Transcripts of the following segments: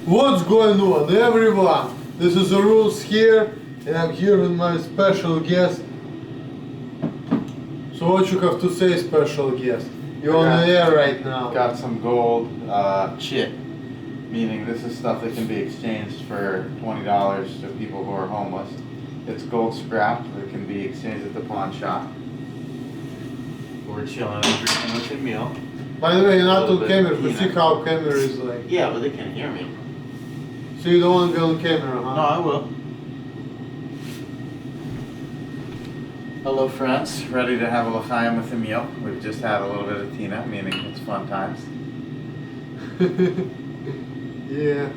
What's going on, everyone? This is the rules here, and I'm here with my special guest. So what you have to say, special guest? You're on the air right now. Got some gold chit, meaning this is stuff that can be exchanged for $20 to people who are homeless. It's gold scrap that can be exchanged at the pawn shop. We're chilling and drinking with a meal. By the way, you're not on camera, but see how camera is like. Yeah, but they can hear me. So you don't want to be on camera, huh? No, I will. Hello friends, ready to have a l'chaim with a meal. We've just had a little bit of Tina, meaning it's fun times. Yeah,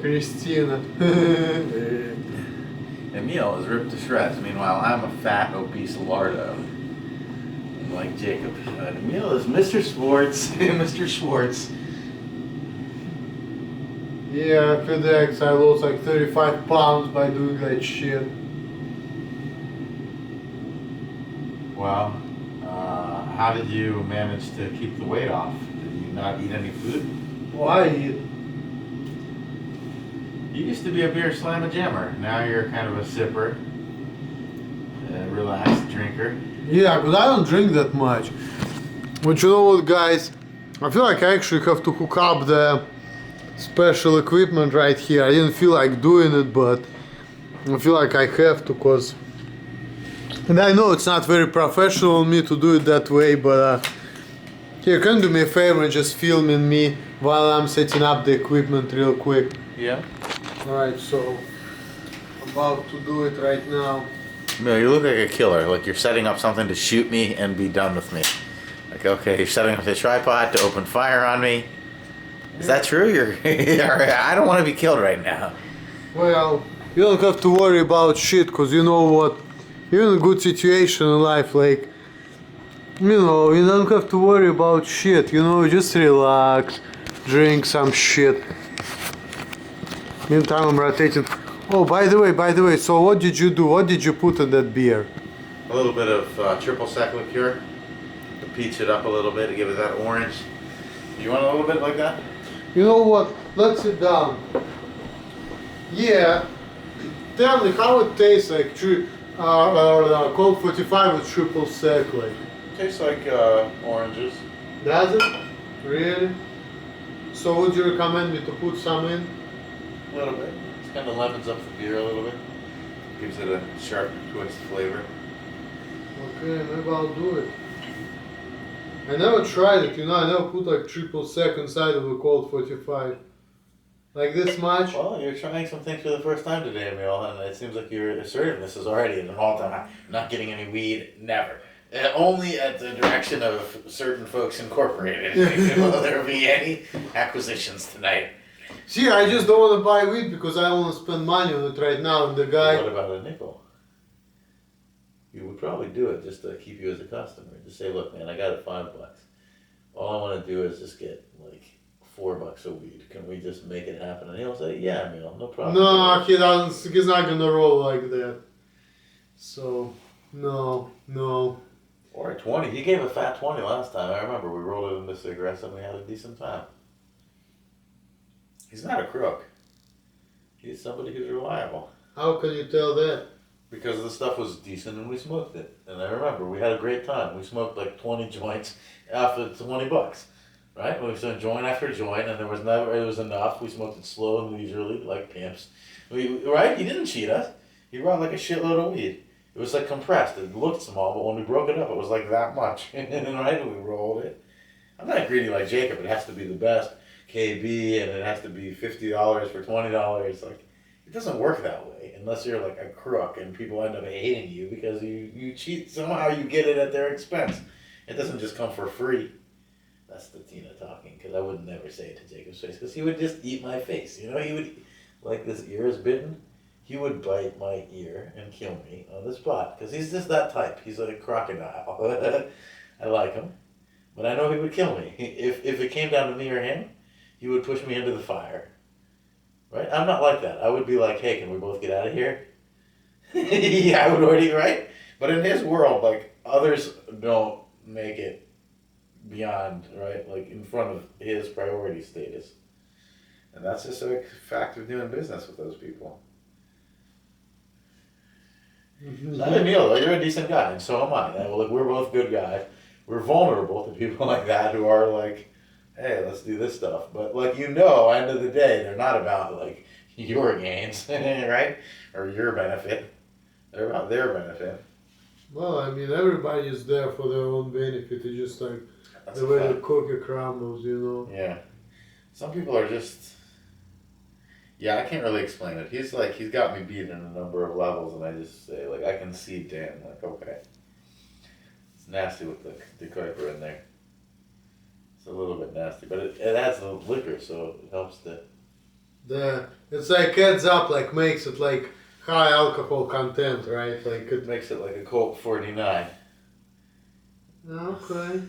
Christina. Emil is ripped to shreds. Meanwhile, I'm a fat, obese lardo, like Jacob. Emil is Mr. Sports, Mr. Schwartz. Yeah, FedEx, I lost like 35 pounds by doing that shit. Well, how did you manage to keep the weight off? Did you not eat any food? Well, I eat. You used to be a beer slammer jammer. Now you're kind of a sipper, a relaxed drinker. Yeah, but I don't drink that much. But you know what, guys? I feel like I actually have to hook up the special equipment right here. I didn't feel like doing it, but I feel like I have to, cause and I know it's not very professional of me to do it that way, but here, can you do me a favor and just filming me while I'm setting up the equipment real quick? Yeah. Alright, so I'm about to do it right now. Emil, you look like a killer. Like you're setting up something to shoot me and be done with me. Like, okay, you're setting up the tripod to open fire on me. Is that true? I don't want to be killed right now. Well, you don't have to worry about shit, cause you know what? You're in a good situation in life, like, you know, you don't have to worry about shit, you know, just relax, drink some shit. Meantime, I'm rotating. Oh, by the way, so what did you do? What did you put in that beer? A little bit of triple sec liqueur to peach it up a little bit to give it that orange. You want a little bit like that? You know what? Let's sit down. Yeah. Tell me how it tastes like Colt 45 with triple sec, like. Tastes like oranges. Does it? Really? So would you recommend me to put some in? A little bit. It kind of levens up the beer a little bit. Gives it a sharp twist flavor. Okay, maybe I'll do it. I never tried it, you know, I never put like triple sec inside of a Colt 45. Like this much? Well, you're trying some things for the first time today, Emil, and it seems like your assertiveness is already at an all-time high. Not getting any weed, never. Only at the direction of certain folks incorporated. Will there be any acquisitions tonight? See, I just don't want to buy weed because I want to spend money on it right now, and the guy... What about a nickel? You would probably do it just to keep you as a customer. Just say, look, man, I got it $5. All I want to do is just get like $4 a weed. Can we just make it happen? And he'll say, yeah, Emil, no problem. No, he doesn't. He's not gonna roll like that. So, no. Or a 20. He gave a fat 20 last time. I remember we rolled it into cigarettes and we had a decent time. He's not a crook. He's somebody who's reliable. How can you tell that? Because the stuff was decent and we smoked it. And I remember we had a great time. We smoked like 20 joints after $20. Right? We smoked joint after joint and it was enough. We smoked it slow and leisurely like pimps. Right? He didn't cheat us. He brought like a shitload of weed. It was like compressed. It looked small, but when we broke it up, it was like that much. And right, we rolled it. I'm not greedy like Jacob. It has to be the best KB, and it has to be $50 for $20. Like, it doesn't work that way unless you're like a crook and people end up hating you because you cheat. Somehow you get it at their expense. It doesn't just come for free. That's the Tina talking, because I would never say it to Jacob's face because he would just eat my face. You know, he would, like this ear is bitten. He would bite my ear and kill me on the spot because he's just that type. He's like a crocodile. I like him, but I know he would kill me. If it came down to me or him, he would push me into the fire. Right? I'm not like that. I would be like, hey, can we both get out of here? Yeah, I would already, right? But in his world, like, others don't make it beyond, right? Like, in front of his priority status. And that's just a fact of doing business with those people. Not Emil, though. You're a decent guy, and so am I. And, like, we're both good guys. We're vulnerable to people like that who are like, hey, let's do this stuff. But, like, end of the day, they're not about, like, your gains, right? Or your benefit. They're about their benefit. Well, I mean, everybody is there for their own benefit. It's just like That's the way the cookie crumbles, Yeah. Some people are just... Yeah, I can't really explain it. He's got me beat in a number of levels, and I just say, like, I can see Dan, like, okay. It's nasty with the Kuiper in there. It's a little bit nasty, but it adds the liquor, so it helps it's like adds up, like makes it like high alcohol content, right? Like it makes it like a Colt 49. Okay.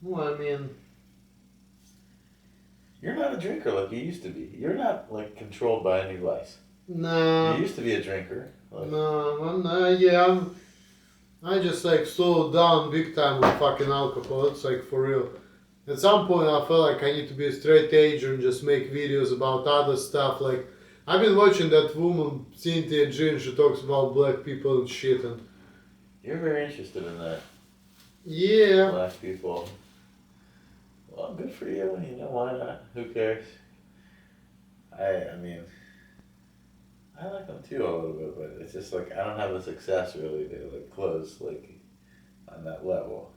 Well, I mean, you're not a drinker like you used to be. You're not like controlled by any vice. no. You used to be a drinker. Like, No, yeah, I just like slowed down big time with fucking alcohol. It's like for real. At some point, I felt like I need to be a straight edge and just make videos about other stuff. Like, I've been watching that woman, Cynthia Jean, she talks about black people and shit. And you're very interested in that. yeah. Black people. Well, good for you. Why not? Who cares? I mean, I like them too a little bit, but it's just like I don't have the success really to like close like on that level.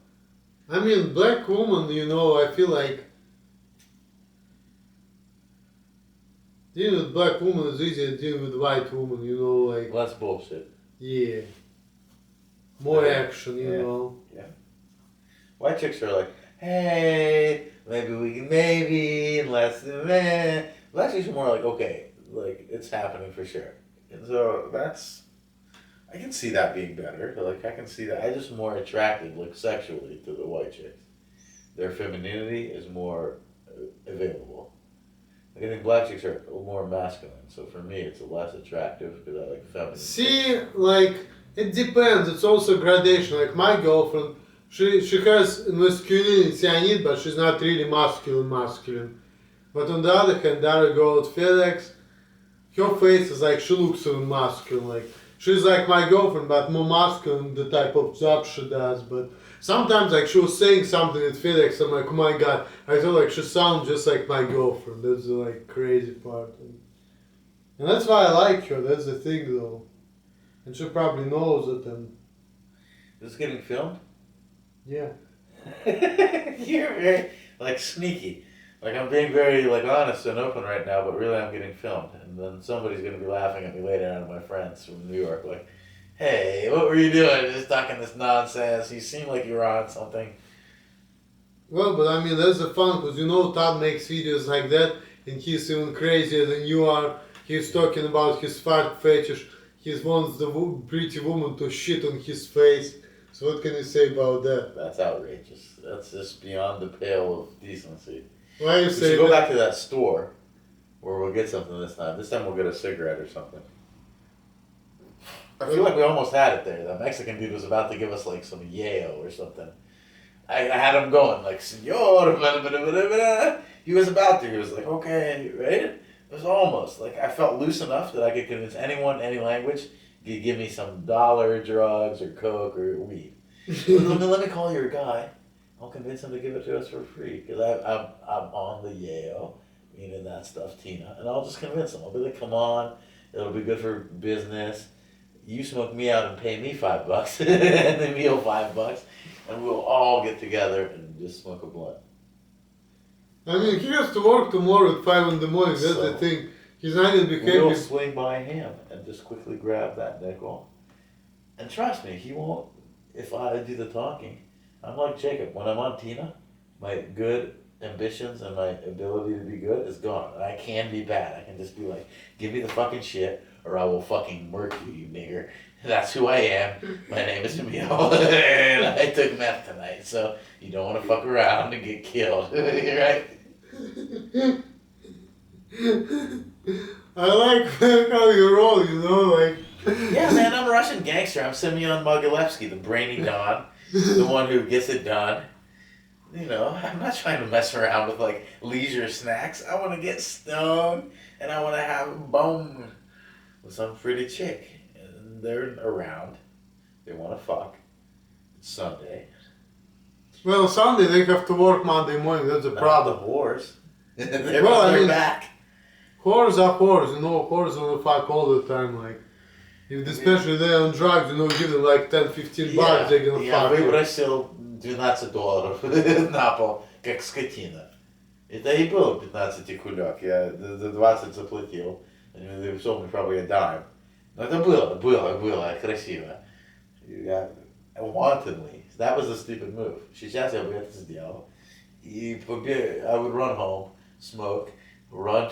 I mean, black woman, I feel like dealing with black woman is easier than dealing with white woman, like... Less bullshit. Yeah. More action, Yeah. White chicks are like, hey, maybe, and less than that. Black chicks are more like, okay, like, it's happening for sure. And so I can see that being better. Like, I can see that. I'm just more attracted, like, sexually to the white chicks. Their femininity is more available. Like, I think black chicks are a little more masculine. So for me, it's less attractive because I like feminine. See, like, it depends. It's also gradation. Like, my girlfriend, she has masculinity I need, but she's not really masculine. But on the other hand, the other girl at FedEx, her face is like, she looks so masculine. Like, she's like my girlfriend, but more masculine, the type of job she does. But sometimes, like, she was saying something at FedEx, I'm like, oh my god, I feel like she sounds just like my girlfriend. That's the, like, crazy part. And that's why I like her, that's the thing, though. And she probably knows it, and... Is this getting filmed? Yeah. You're very, like, sneaky. Like, I'm being very, like, honest and open right now, but really I'm getting filmed. And then somebody's going to be laughing at me later, out of my friends from New York, like, hey, what were you doing? Just talking this nonsense. You seem like you were on something. Well, but I mean, that's the fun, because Todd makes videos like that, and he's even crazier than you are. He's talking about his fart fetish. He wants the pretty woman to shit on his face. So what can you say about that? That's outrageous. That's just beyond the pale of decency. Why you We say should go that? back to that store where we'll get something this time. This time we'll get a cigarette or something. I feel like we almost had it there. That Mexican dude was about to give us like some yayo or something. I had him going like, senor, blah, blah, blah, blah, blah. He was about to. He was like, okay, right? It was almost like I felt loose enough that I could convince anyone, any language, you give me some dollar drugs or coke or weed. Let me call your guy. I'll convince him to give it to us for free because I'm on the yayo, meaning that stuff, Tina, and I'll just convince him. I'll be like, come on, it'll be good for business. You smoke me out and pay me $5 and the meal $5, and we'll all get together and just smoke a blunt. I mean, he has to work tomorrow at 5 in the morning, that's So, the thing. He's not going to be We'll happy. swing by him and just quickly grab that nickel. And trust me, he won't, if I do the talking. I'm like Jacob, when I'm on Tina, my good ambitions and my ability to be good is gone. And I can be bad. I can just be like, give me the fucking shit or I will fucking murk you, you nigger. That's who I am. My name is Emil. And I took meth tonight, so you don't want to fuck around and get killed. Right? I like how you roll, like... Yeah, man, I'm a Russian gangster. I'm Semyon Mogilevsky, the brainy Don, the one who gets it done. You know, I'm not trying to mess around with like leisure snacks. I want to get stoned and I want to have a bone with some pretty chick. And they're around. They want to fuck. It's Sunday. Well, Sunday they have to work Monday morning. That's the Not problem. the whores. they're Well, I mean, back. Whores are whores, you know, whores wanna fuck all the time, like, if especially they're on drugs, you know, give them like 10, 15 bucks, they're gonna fuck you. Выбросил $12 на пол, как скотина. Это и было 15 кулек, я за 20 заплатил. They sold me probably a dime. Но это было красиво. Я wantonly. That was the stupid move. Сейчас я бы это сделал. И I would run home, smoke, run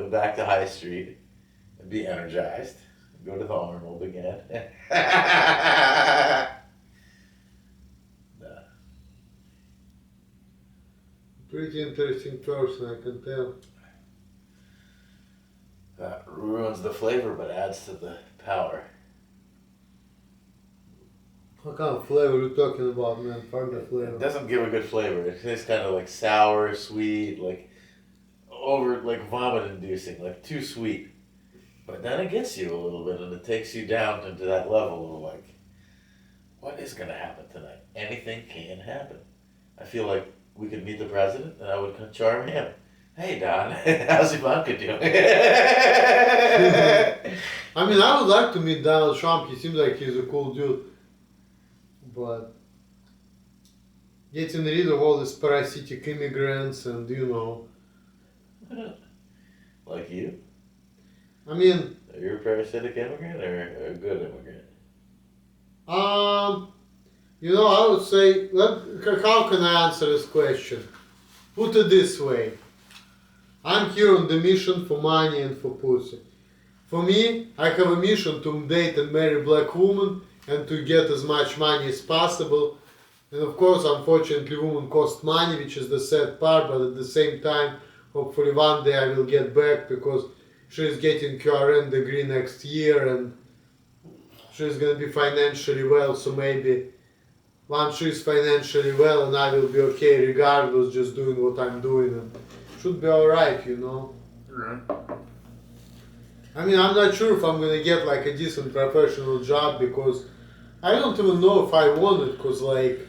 back to High Street, and be energized. Go to the Arnold again. Nah. Pretty interesting person, I can tell. That ruins the flavor but adds to the power. What kind of flavor are you talking about, man? Fuck the flavor. It doesn't give a good flavor. It tastes kind of like sour, sweet, like vomit inducing, like too sweet. But then it gets you a little bit and it takes you down into that level of like, what is going to happen tonight? Anything can happen. I feel like we could meet the president and I would charm him. Hey Don, how's Ivanka doing? I mean, I would like to meet Donald Trump. He seems like he's a cool dude. But getting rid of all these parasitic immigrants and, you know. Like you? I mean. Are you a parasitic immigrant or a good immigrant? You know, I would say, how can I answer this question? Put it this way. I'm here on the mission for money and for pussy. For me, I have a mission to date and marry black woman and to get as much money as possible. And of course, unfortunately, women cost money, which is the sad part, but at the same time, hopefully one day I will get back because she's getting QRN degree next year and she's gonna be financially well, so maybe once she's financially well and I will be okay regardless, just doing what I'm doing and should be alright, you know. Right. I mean, I'm not sure if I'm gonna get like a decent professional job because I don't even know if I want it, cause like,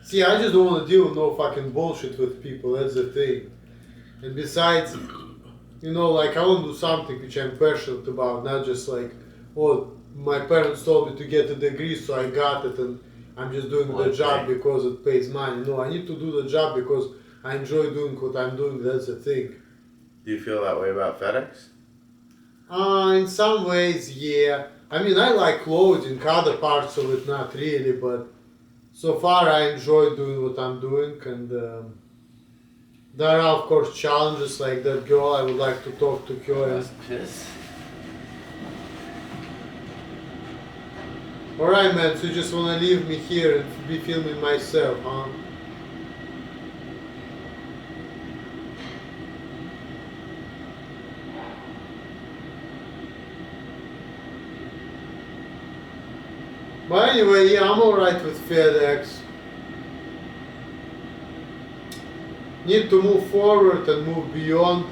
see, I just don't want to deal with no fucking bullshit with people, that's the thing. And besides, you know, like I want to do something which I'm passionate about, not just like, oh, my parents told me to get a degree so I got it and I'm just doing the job because it pays money. No, I need to do the job because I enjoy doing what I'm doing, that's the thing. Do you feel that way about FedEx? In some ways, yeah. I mean, I like clothing, other parts of it not really, but so far I enjoy doing what I'm doing and there are of course challenges like that girl, I would like to talk to her. And... Alright man, so you just wanna leave me here and be filming myself, huh? But anyway, yeah, I'm alright with FedEx. Need to move forward and move beyond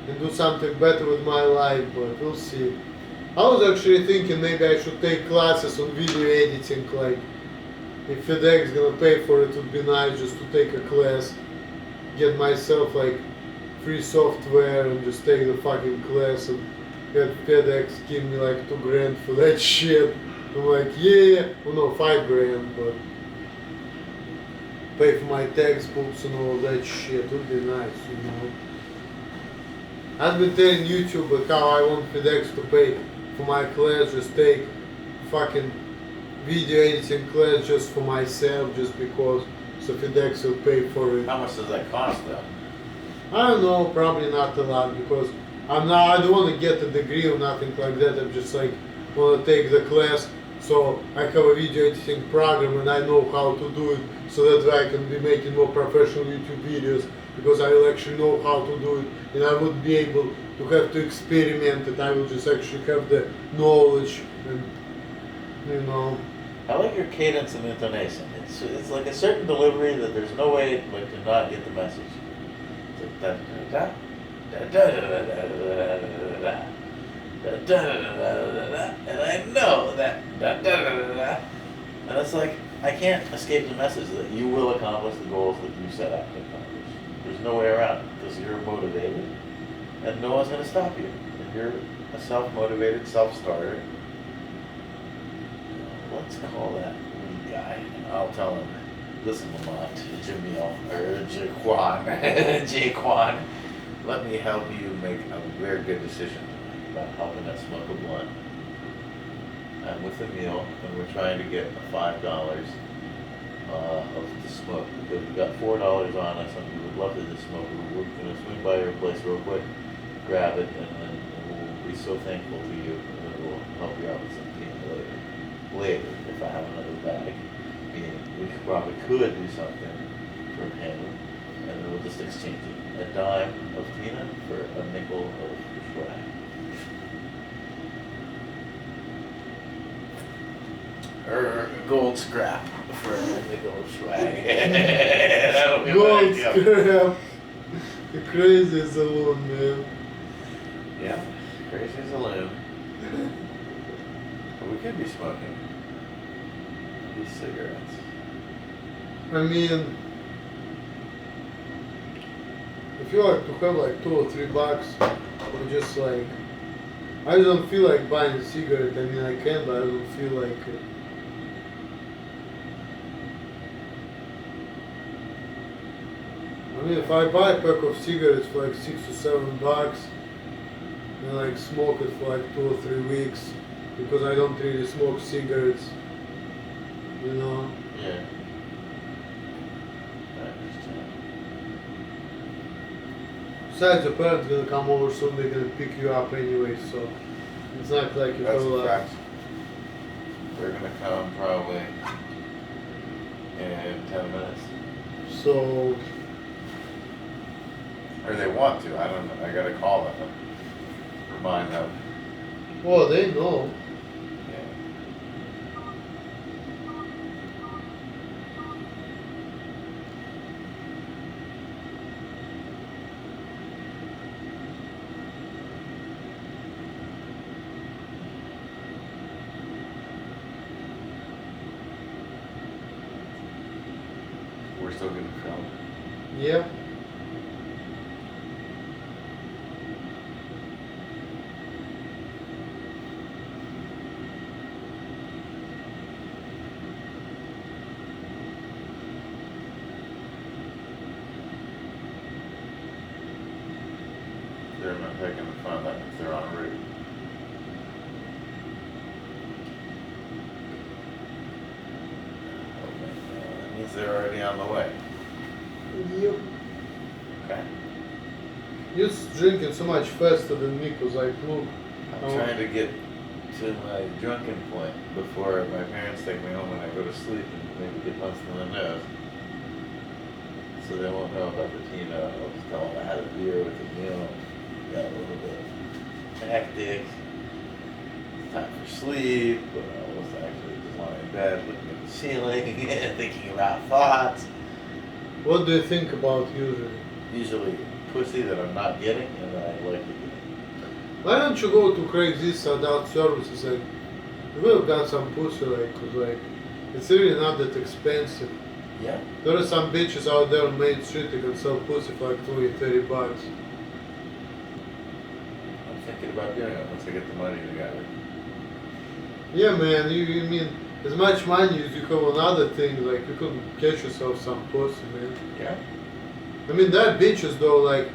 and do something better with my life, but we'll see. I was actually thinking maybe I should take classes on video editing, like if FedEx gonna pay for it, would be nice just to take a class, get myself like free software and just take the fucking class and get FedEx give me like $2,000 for that shit. I'm like, yeah, well no, $5,000, but pay for my textbooks and all that shit would be nice, you know. I've been telling YouTube about how I want FedEx to pay for my class, just take fucking video editing class just for myself, just because, so FedEx will pay for it. How much does that cost though? I don't know, probably not a lot, because I don't want to get a degree or nothing like that. I'm just like want to take the class so I have a video editing program and I know how to do it, so that way I can be making more professional YouTube videos, because I will actually know how to do it and I would be able to have to experiment it. I will just actually have the knowledge and, you know. I like your cadence and intonation. It's like a certain delivery that there's no way like to not get the message. It's like da da da da da da da da da da da da, and I know that da da da da da, and it's like I can't escape the message that you will accomplish the goals that you set out to accomplish. There's no way around it because you're motivated, and no one's gonna stop you. And you're a self-motivated self-starter. Let's call that lead guy. I'll tell him, listen, Lamont, Jamil, or Jaquan, Jaquan, let me help you make a very good decision about helping us smoke a blunt. I'm with Emil, and we're trying to get $5 of the smoke because we got $4 on us, and we would love to just smoke. We're going to swing by your place real quick, grab it, and then we'll be so thankful to you, and then we'll help you out with some tea later, if I have another bag. We probably could do something for him, and then we'll just exchange it. A dime of Tina for a nickel of swag. Or gold scrap for a nickel of swag. That'll be Gold my scrap. The crazy as a loon, man. Yeah, crazy as a loon. But we could be smoking these cigarettes. I mean, I feel like to have like $2 or $3, or just like, I don't feel like buying a cigarette. I mean, I can, but I don't feel like it. I mean, if I buy a pack of cigarettes for like $6 or $7, and like smoke it for like 2 or 3 weeks, because I don't really smoke cigarettes, you know. Yeah. I understand. Besides, your parents gonna come over soon. They're gonna pick you up anyway, so it's not like you That's feel a like. fact. They're gonna come probably in 10 minutes. So Or they want to. I don't know. I gotta call them. Remind them. well, they know. Yeah. We're still gonna film. Yeah. They're not taking the fun. That means they're en route. That means they're already on the way. Yep. Okay. You're drinking so much faster than me, cause like, look. I'm trying to get to my drunken point before my parents take me home and I go to sleep and maybe get punched in the nose. So they won't know about the Tina. I'll just tell them I had a beer with the meal. Got a little bit hectic. It's time for sleep, but I was actually just lying in bed looking at the ceiling and thinking about thoughts. What do you think about usually? Usually pussy that I'm not getting and that I like to get. Why don't you go to Craigslist adult services and you will have got some pussy, like, cause like it's really not that expensive. Yeah. There are some bitches out there on Main Street that can sell pussy for like $20-30. I'm thinking about doing it once I get the money together. Yeah, man. You mean as much money as you have on other things, like you could get yourself some pussy, man. Yeah. I mean, there are bitches though, like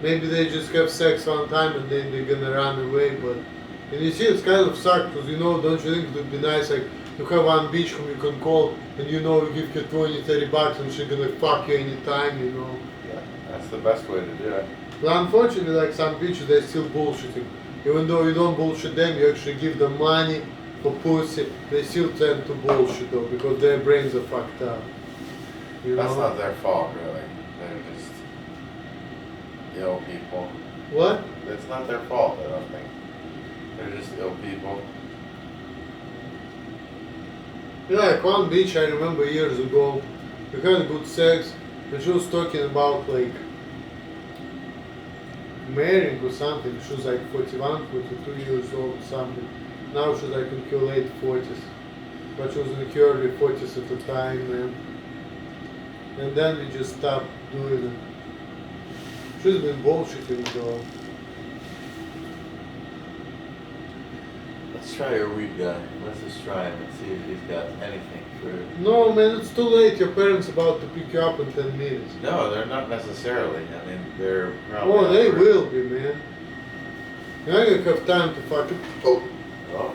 maybe they just have sex one time and then they're gonna run away, but and you see it's kind of sucks because you know, don't you think it would be nice like to have one bitch whom you can call and you know you give her $20-30 and she's gonna fuck you anytime, you know. Yeah. That's the best way to do it. But unfortunately, like some bitches, they're still bullshitting. Even though you don't bullshit them, you actually give them money for pussy, they still tend to bullshit though because their brains are fucked up. You That's know? not their fault, really. They're just ill people. What? It's not their fault, I don't think. They're just ill people. Yeah, like one bitch I remember years ago, we had good sex, and she was talking about like marrying or something. She was like 41, 42 years old or something. Now she's like in her late 40s. But she was in her early 40s at the time, man. And then we just stopped doing it. She's been bullshitting though. Let's try your weed guy. Let's just try him and see if he's got anything for. No, man, it's too late. Your parents about to pick you up in 10 minutes. No, they're not necessarily. I mean, they're probably. Oh, they will be, man. You're not gonna have time to fucking. Oh. Oh,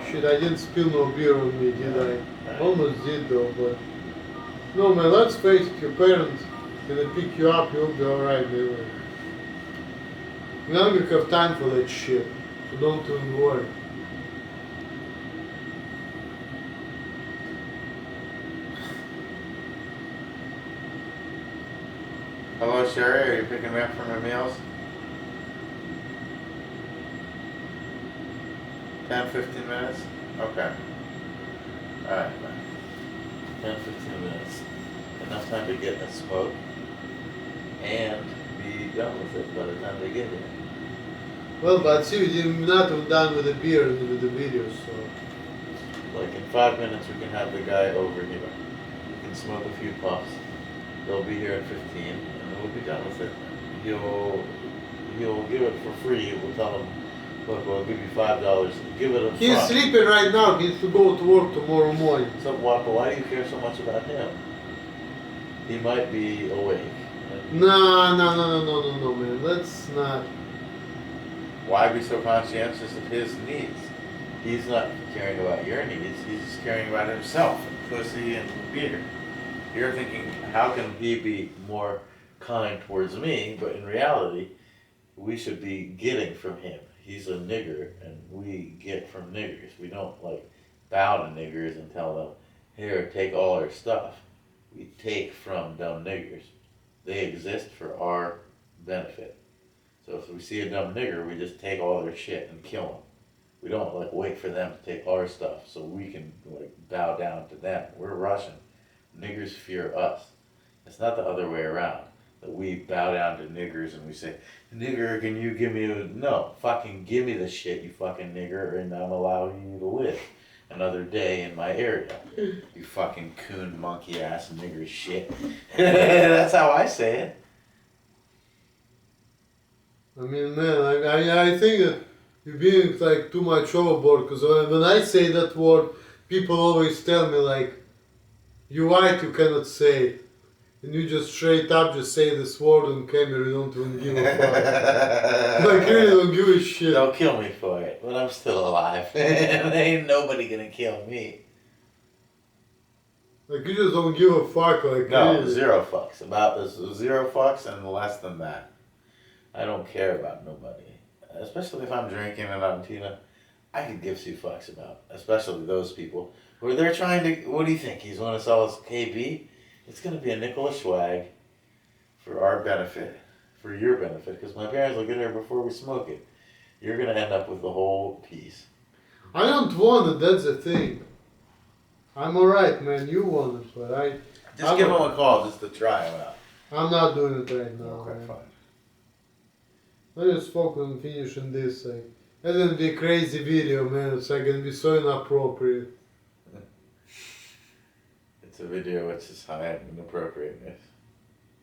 Shit, I didn't spill no beer on me, did I? Right. Almost did though, but. No, man, let's face it, your parents, when they pick you up, you'll be alright, man. You're not gonna have time for that shit, so don't even worry. Hello, Sherry. Are you picking me up from the meals? 10, 15 minutes? Okay. Alright, man. 10, 15 minutes. Enough time to get a smoke and be done with it by the time they get here. Well, but see, we're not even done with the beer and with the videos, so. Like in 5 minutes, we can have the guy over here. We can smoke a few puffs. They'll be here in 15, and then we'll be done with it. He'll give it for free. We'll tell him, look, we'll give you $5. Give it up He's front. sleeping right now, he needs to go to work tomorrow morning. So why do you care so much about him? He might be awake. No, man, let's not. Why be so conscientious of his needs? He's not caring about your needs. He's just caring about himself and pussy and beer. You're thinking, how can he be more kind towards me? But in reality, we should be getting from him. He's a nigger, and we get from niggers. We don't like bow to niggers and tell them, here, take all our stuff. We take from dumb niggers. They exist for our benefit. So if we see a dumb nigger, we just take all their shit and kill them. We don't like wait for them to take our stuff so we can like bow down to them. We're Russian. Niggers fear us. It's not the other way around. That we bow down to niggers and we say, nigger, can you give me a... No, fucking give me the shit, you fucking nigger, and I'm allowing you to live another day in my area. You fucking coon monkey ass nigger shit. That's how I say it. I mean, man, I think that you're being like too much overboard, because when I say that word, people always tell me like, you white, you cannot say it. And you just straight up just say this word on camera, you don't even give a fuck. Like, you really don't give a shit. They'll kill me for it, but I'm still alive. Ain't nobody gonna kill me. Like, you just don't give a fuck, like, No, really. zero fucks. About this, 0 fucks and less than that. I don't care about nobody. Especially if I'm drinking and I'm Tina. I could give 2 fucks about. Especially those people. Where they're trying to, what do you think? He's want to sell us KB? It's going to be a nickel a swag for our benefit, for your benefit, because my parents will get here before we smoke it. You're going to end up with the whole piece. I don't want it, that's the thing. I'm alright, man, you want it, but Just give him a call just to try him out. I'm not doing it right now. Okay, man. fine. Let's just focus on finishing this, like. It's gonna be a crazy video, man, it's like gonna be so inappropriate. It's a video which is high in inappropriateness.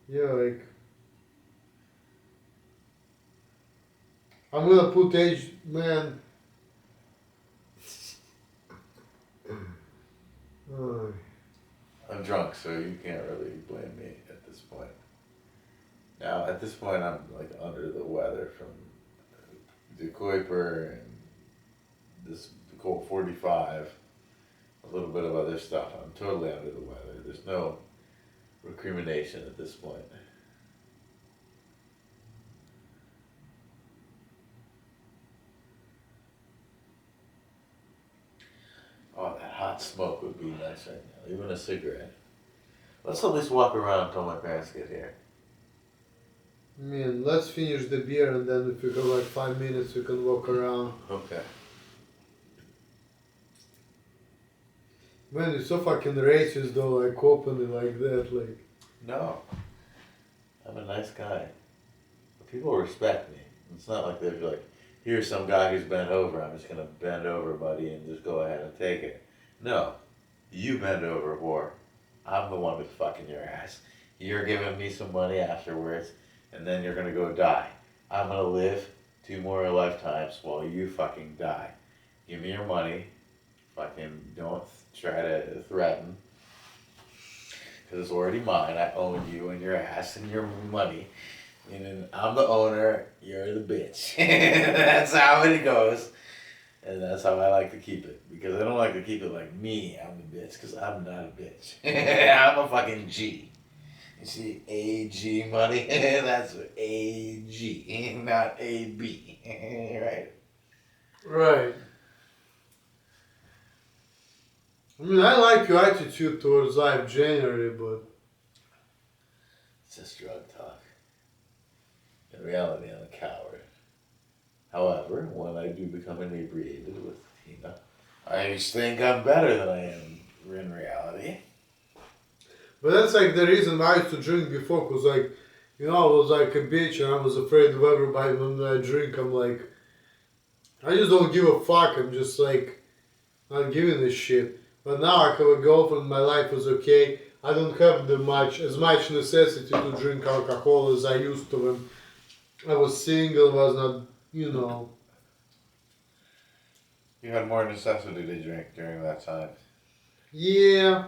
Yeah, like. I'm gonna put age, man. Oh. I'm drunk, so you can't really blame me at this point. Now, at this point, I'm like under the weather from the Kuiper and this Colt 45, a little bit of other stuff. I'm totally under the weather. There's no recrimination at this point. Oh, that hot smoke would be nice right now. Even a cigarette. Let's at least walk around until my parents get here. I mean, let's finish the beer and then if we have like 5 minutes we can walk around. Okay. Man, you're so fucking racist though, like openly like that, like. No, I'm a nice guy. But people respect me. It's not like they're like, here's some guy who's bent over. I'm just gonna bend over, buddy, and just go ahead and take it. No, you bend over, whore. I'm the one who's fucking your ass. You're giving me some money afterwards, and then you're gonna go die. I'm gonna live 2 more lifetimes while you fucking die. Give me your money. Fucking don't try to threaten. Because it's already mine. I own you and your ass and your money. And then I'm the owner, you're the bitch. That's how it goes. And that's how I like to keep it. Because I don't like to keep it like me, I'm the bitch. Because I'm not a bitch. I'm a fucking G. You see, AG money? That's AG, not AB. Right? Right. I mean, I like your attitude towards life generally, but It's just drug talk. In reality, I'm a coward. However, when I do become inebriated with Tina, I think I'm better than I am in reality. that's like the reason why I used to drink before, cause like, you know, I was like a bitch and I was afraid of everybody when I drink. I'm like, I just don't give a fuck. I'm just like, not giving a shit. But now I have a girlfriend, my life is okay. I don't have as much necessity to drink alcohol as I used to when I was single, was not, you know. You had more necessity to drink during that time. Yeah.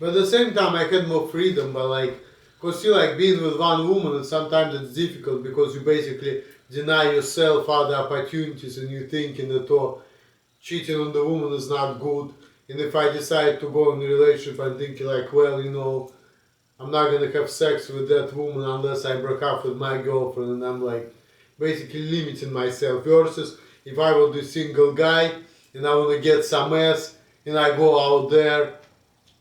But at the same time, I had more freedom, but like, cause you like being with one woman, and sometimes it's difficult because you basically deny yourself other opportunities, and you thinking that oh, cheating on the woman is not good. And if I decide to go in a relationship, I'm thinking like, well, you know, I'm not gonna have sex with that woman unless I break up with my girlfriend, and I'm like, basically limiting myself. Versus if I was a single guy and I wanna get some ass, and I go out there,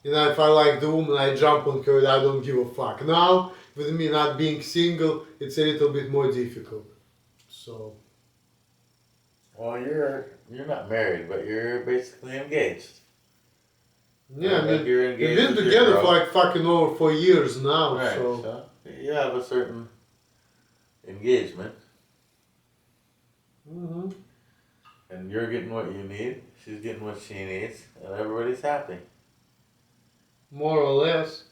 and if I like the woman, I jump on her, and I don't give a fuck. Now, with me not being single, it's a little bit more difficult. So. Well, you're not married, but you're basically engaged. Yeah, I mean, you're we've engaged been with your together girl. for like fucking over 4 years now, Right, so. so you have a certain engagement, Hmm. and you're getting what you need, she's getting what she needs, and everybody's happy. More or less.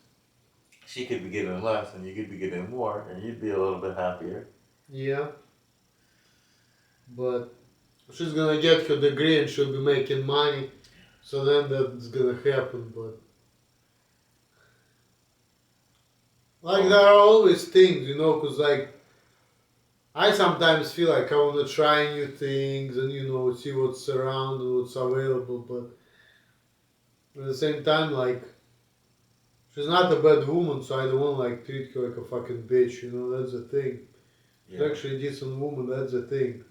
She could be getting less, and you could be getting more, and you'd be a little bit happier. Yeah. But she's gonna get her degree and she'll be making money, so then that's gonna happen, but. Like, there are always things, you know, cause like, I sometimes feel like I wanna try new things and, you know, see what's around and what's available, but at the same time, like, she's not a bad woman, so I don't want to like treat her like a fucking bitch, you know, that's the thing. She's Yeah. actually a decent woman, that's the thing.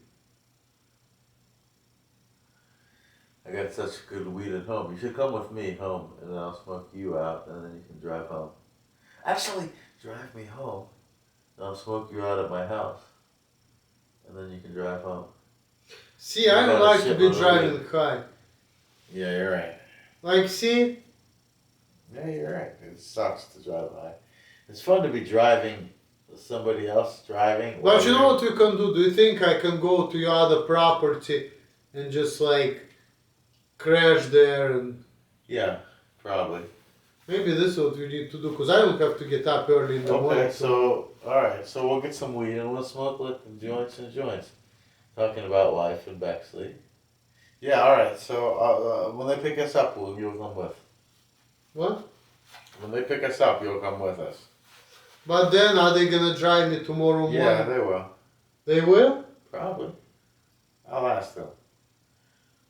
I got such good weed at home. You should come with me home, and then I'll smoke you out, and then you can drive home. Actually, drive me home, and I'll smoke you out at my house, and then you can drive home. See, I don't like to be driving high. Yeah, you're right. Like, see? Yeah, you're right. It sucks to drive high. It's fun to be driving with somebody else driving. But you know what we can do? Do you think I can go to your other property and just like crash there and... Yeah, probably. Maybe this is what we need to do, because I don't have to get up early in the morning. Okay, so, alright, so we'll get some weed and we'll smoke like joints and joints. Talking about life in Bexley. Yeah, alright, so when they pick us up, you'll come with. What? When they pick us up, you'll come with us. But then, are they gonna drive me tomorrow morning? Yeah, they will. They will? Probably. I'll ask them.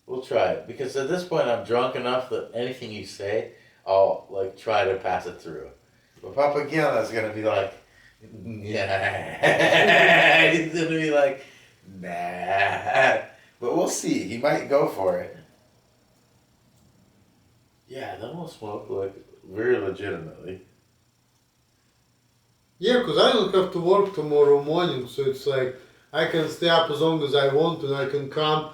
We'll try it. Because at this point, I'm drunk enough that anything you say, I'll like try to pass it through. But Papagina's gonna be like, nah. He's gonna be like, nah. But we'll see. He might go for it. Yeah, then we'll smoke like very legitimately. Yeah, because I don't have to work tomorrow morning, so it's like I can stay up as long as I want and I can come